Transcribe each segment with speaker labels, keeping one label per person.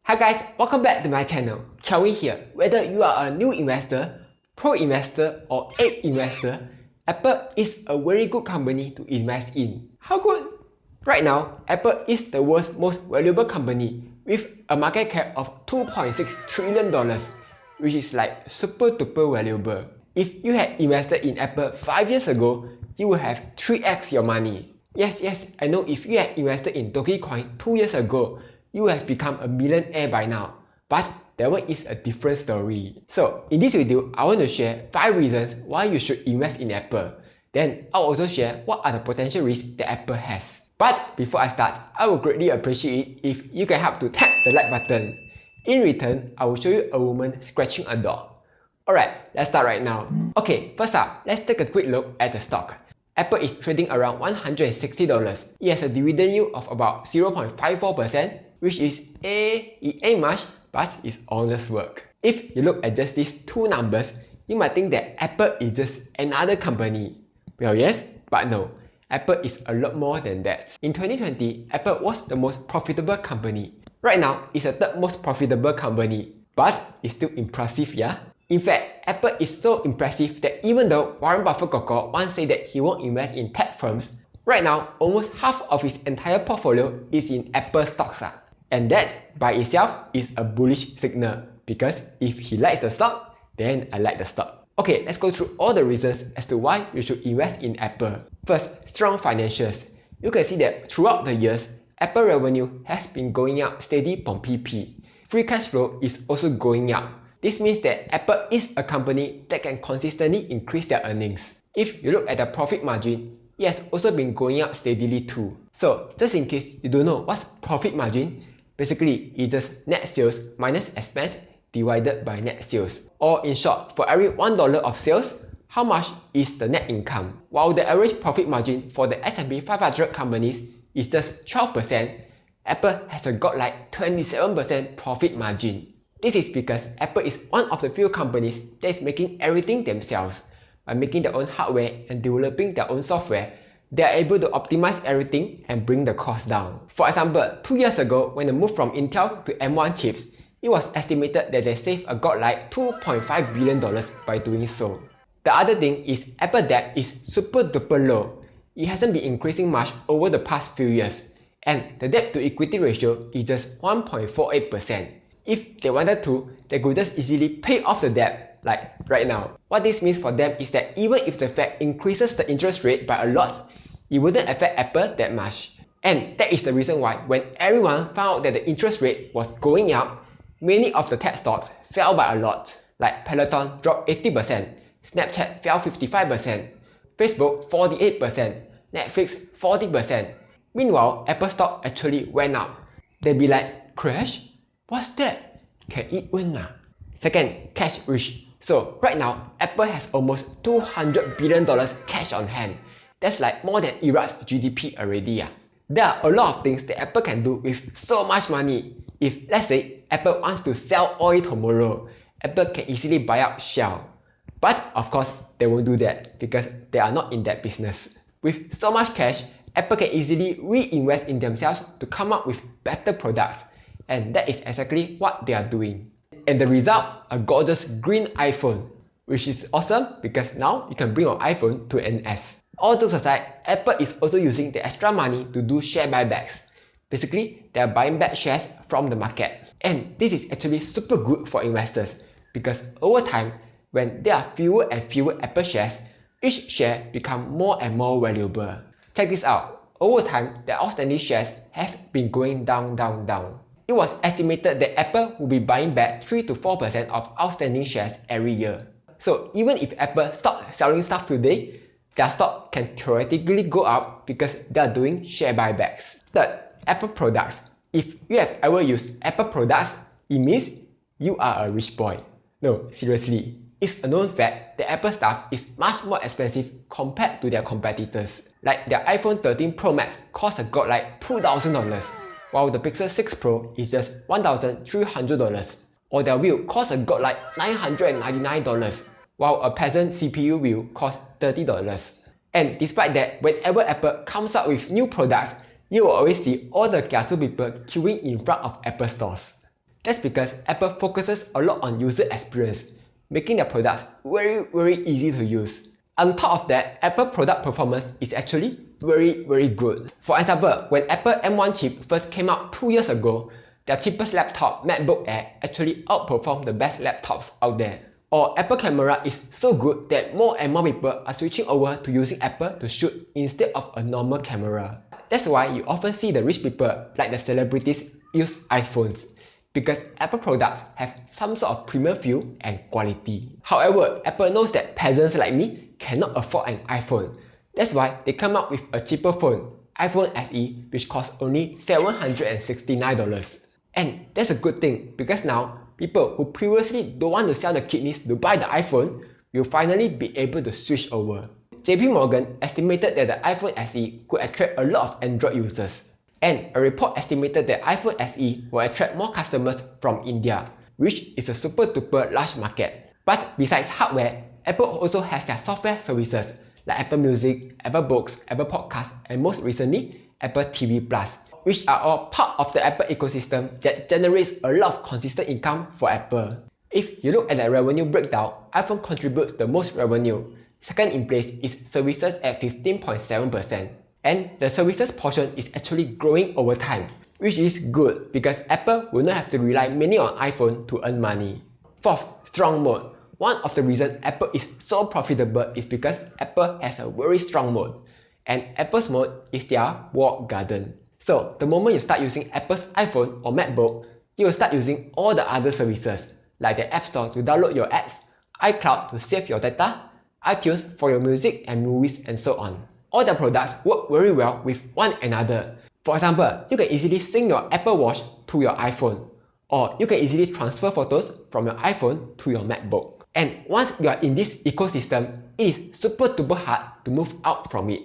Speaker 1: Hi guys, welcome back to my channel. Kelvin here. Whether you are a new investor, pro investor or ape investor, Apple is a very good company to invest in. How good? Right now, Apple is the world's most valuable company with a market cap of $2.6 trillion, which is like super duper valuable. If you had invested in Apple 5 years ago, you would have 3x your money. Yes, I know if you had invested in Dogecoin 2 years ago, you would have become a millionaire by now. But that one is a different story. So in this video, I want to share 5 reasons why you should invest in Apple. Then I'll also share what are the potential risks that Apple has. But before I start, I would greatly appreciate it if you can help to tap the like button. In return, I will show you a woman scratching a dog. Alright, let's start right now. Okay, first up, let's take a quick look at the stock. Apple is trading around $160. It has a dividend yield of about 0.54%, which is it ain't much, but it's honest work. If you look at just these two numbers, you might think that Apple is just another company. Well, yes, but no. Apple is a lot more than that. In 2020, Apple was the most profitable company. Right now, it's the third most profitable company, but it's still impressive, yeah? In fact, Apple is so impressive that even though Warren Buffett once said that he won't invest in tech firms, right now, almost half of his entire portfolio is in Apple stocks. And that by itself is a bullish signal, because if he likes the stock, then I like the stock. Okay, let's go through all the reasons as to why you should invest in Apple. First, strong financials. You can see that throughout the years, Apple revenue has been going up steady from PP. Free cash flow is also going up. This means that Apple is a company that can consistently increase their earnings. If you look at the profit margin, it has also been going up steadily too. So, just in case you don't know what's profit margin, basically it's just net sales minus expense divided by net sales. Or in short, for every $1 of sales, how much is the net income? While the average profit margin for the S&P 500 companies is just 12%, Apple has got like 27% profit margin. This is because Apple is one of the few companies that is making everything themselves. By making their own hardware and developing their own software, they are able to optimize everything and bring the cost down. For example, 2 years ago, when they moved from Intel to M1 chips, it was estimated that they saved like $2.5 billion by doing so. The other thing is Apple debt is super duper low. It hasn't been increasing much over the past few years, and the debt to equity ratio is just 1.48%. If they wanted to, they could just easily pay off the debt, like right now. What this means for them is that even if the Fed increases the interest rate by a lot, it wouldn't affect Apple that much. And that is the reason why when everyone found out that the interest rate was going up, many of the tech stocks fell by a lot. Like Peloton dropped 80%, Snapchat fell 55%, Facebook 48%, Netflix 40%. Meanwhile, Apple stock actually went up. They'd be like, crash? What's that? Can it win now? Second, cash rich. So right now, Apple has almost $200 billion cash on hand. That's like more than Iraq's GDP already. There are a lot of things that Apple can do with so much money. If, let's say, Apple wants to sell oil tomorrow, Apple can easily buy out Shell. But of course, they won't do that because they are not in that business. With so much cash, Apple can easily reinvest in themselves to come up with better products. And that is exactly what they are doing. And the result, a gorgeous green iPhone, which is awesome because now you can bring your iPhone to NS. All jokes aside, Apple is also using the extra money to do share buybacks. Basically, they are buying back shares from the market. And this is actually super good for investors because over time, when there are fewer and fewer Apple shares, each share becomes more and more valuable. Check this out. Over time, the outstanding shares have been going down. It was estimated that Apple will be buying back 3 to 4% of outstanding shares every year. So even if Apple stops selling stuff today, their stock can theoretically go up because they are doing share buybacks. Third, Apple products. If you have ever used Apple products, it means you are a rich boy. No, seriously. It's a known fact that Apple stuff is much more expensive compared to their competitors. Like their iPhone 13 Pro Max costs like $2,000. While the Pixel 6 Pro is just $1,300, or their wheel costs like $999, while a peasant CPU wheel costs $30. And despite that, whenever Apple comes up with new products, you will always see all the kiasu people queuing in front of Apple stores. That's because Apple focuses a lot on user experience, making their products very easy to use. On top of that, Apple product performance is actually very good. For example, when Apple M1 chip first came out 2 years ago, their cheapest laptop, MacBook Air, actually outperformed the best laptops out there. Or Apple camera is so good that more and more people are switching over to using Apple to shoot instead of a normal camera. That's why you often see the rich people, like the celebrities, use iPhones, because Apple products have some sort of premium feel and quality. However, Apple knows that peasants like me cannot afford an iPhone. That's why they come up with a cheaper phone, iPhone SE, which costs only $769. And that's a good thing, because now people who previously don't want to sell the kidneys to buy the iPhone will finally be able to switch over. JP Morgan estimated that the iPhone SE could attract a lot of Android users. And a report estimated that iPhone SE will attract more customers from India, which is a super duper large market. But besides hardware, Apple also has their software services like Apple Music, Apple Books, Apple Podcasts, and most recently, Apple TV+, which are all part of the Apple ecosystem that generates a lot of consistent income for Apple. If you look at the revenue breakdown, iPhone contributes the most revenue. Second in place is services at 15.7%. And the services portion is actually growing over time, which is good because Apple will not have to rely mainly on iPhone to earn money. Fourth, strong mode. One of the reasons Apple is so profitable is because Apple has a very strong mode. And Apple's mode is their walled garden. So the moment you start using Apple's iPhone or MacBook, you will start using all the other services like the App Store to download your apps, iCloud to save your data, iTunes for your music and movies, and so on. All the products work very well with one another. For example, you can easily sync your Apple Watch to your iPhone, or you can easily transfer photos from your iPhone to your MacBook. And once you are in this ecosystem, it is super duper hard to move out from it.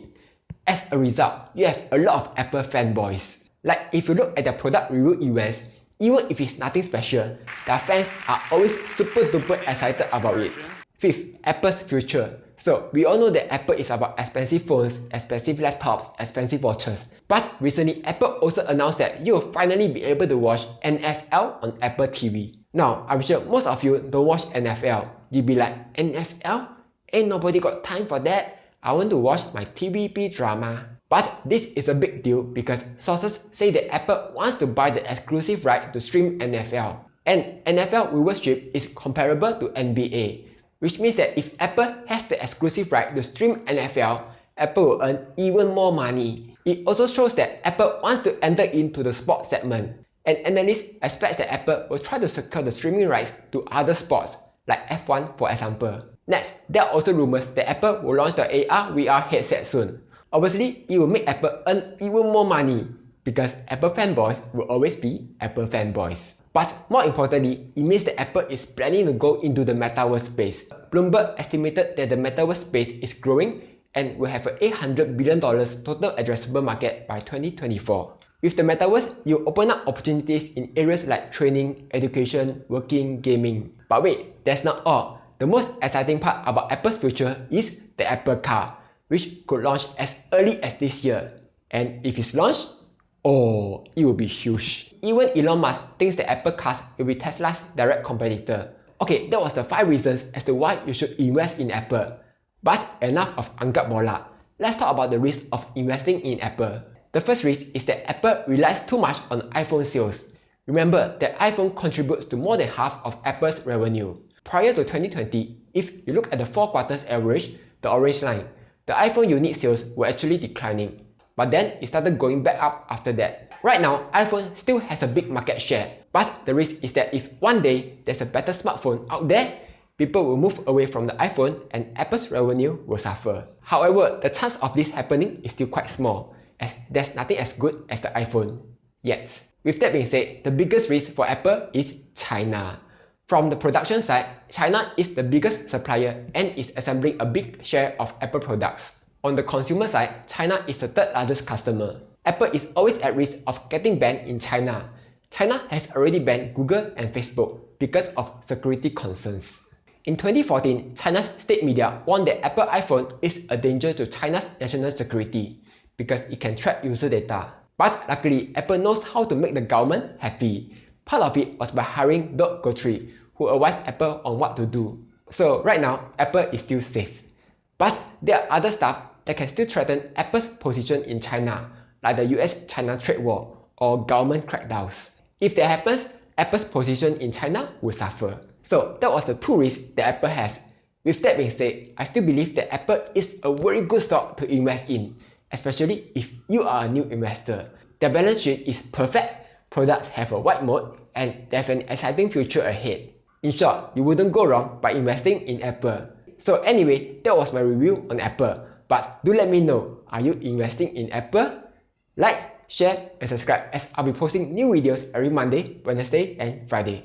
Speaker 1: As a result, you have a lot of Apple fanboys. Like if you look at the product review events, even if it's nothing special, their fans are always super duper excited about it. Fifth, Apple's future. So we all know that Apple is about expensive phones, expensive laptops, expensive watches. But recently, Apple also announced that you will finally be able to watch NFL on Apple TV. Now, I'm sure most of you don't watch NFL. You'll be like, NFL? Ain't nobody got time for that. I want to watch my TVP drama. But this is a big deal because sources say that Apple wants to buy the exclusive right to stream NFL. And NFL viewership is comparable to NBA, which means that if Apple has the exclusive right to stream NFL, Apple will earn even more money. It also shows that Apple wants to enter into the sports segment. And analysts expect that Apple will try to secure the streaming rights to other sports, like F1 for example. Next, there are also rumors that Apple will launch the AR/VR headset soon. Obviously, it will make Apple earn even more money because Apple fanboys will always be Apple fanboys. But more importantly, it means that Apple is planning to go into the metaverse space. Bloomberg estimated that the metaverse space is growing and will have an $800 billion total addressable market by 2024. With the metaverse, you open up opportunities in areas like training, education, working, gaming. But wait, that's not all. The most exciting part about Apple's future is the Apple Car, which could launch as early as this year. And if it's launched, oh, it will be huge. Even Elon Musk thinks that Apple cars will be Tesla's direct competitor. Okay, that was the 5 reasons as to why you should invest in Apple. But enough of Anggap Bola. Let's talk about the risk of investing in Apple. The first risk is that Apple relies too much on iPhone sales. Remember that iPhone contributes to more than half of Apple's revenue. Prior to 2020, if you look at the 4 quarters average, the orange line, the iPhone unit sales were actually declining. But then it started going back up after that. Right now, iPhone still has a big market share. But the risk is that if one day there's a better smartphone out there, people will move away from the iPhone and Apple's revenue will suffer. However, the chance of this happening is still quite small, as there's nothing as good as the iPhone yet. With that being said, the biggest risk for Apple is China. From the production side, China is the biggest supplier and is assembling a big share of Apple products. On the consumer side, China is the 3rd largest customer. Apple is always at risk of getting banned in China. China has already banned Google and Facebook because of security concerns. In 2014, China's state media warned that Apple iPhone is a danger to China's national security because it can track user data. But luckily, Apple knows how to make the government happy Part of it was by hiring Doug Guthrie, who advised Apple on what to do. So right now, Apple is still safe. But there are other stuff that can still threaten Apple's position in China, like the US-China trade war or government crackdowns. If that happens, Apple's position in China will suffer. So that was the two risks that Apple has. With that being said, I still believe that Apple is a very good stock to invest in, especially if you are a new investor. Their balance sheet is perfect, products have a wide moat, and they have an exciting future ahead. In short, you wouldn't go wrong by investing in Apple. So anyway, that was my review on Apple. But do let me know, are you investing in Apple? Like, share, and subscribe as I'll be posting new videos every Monday, Wednesday, and Friday.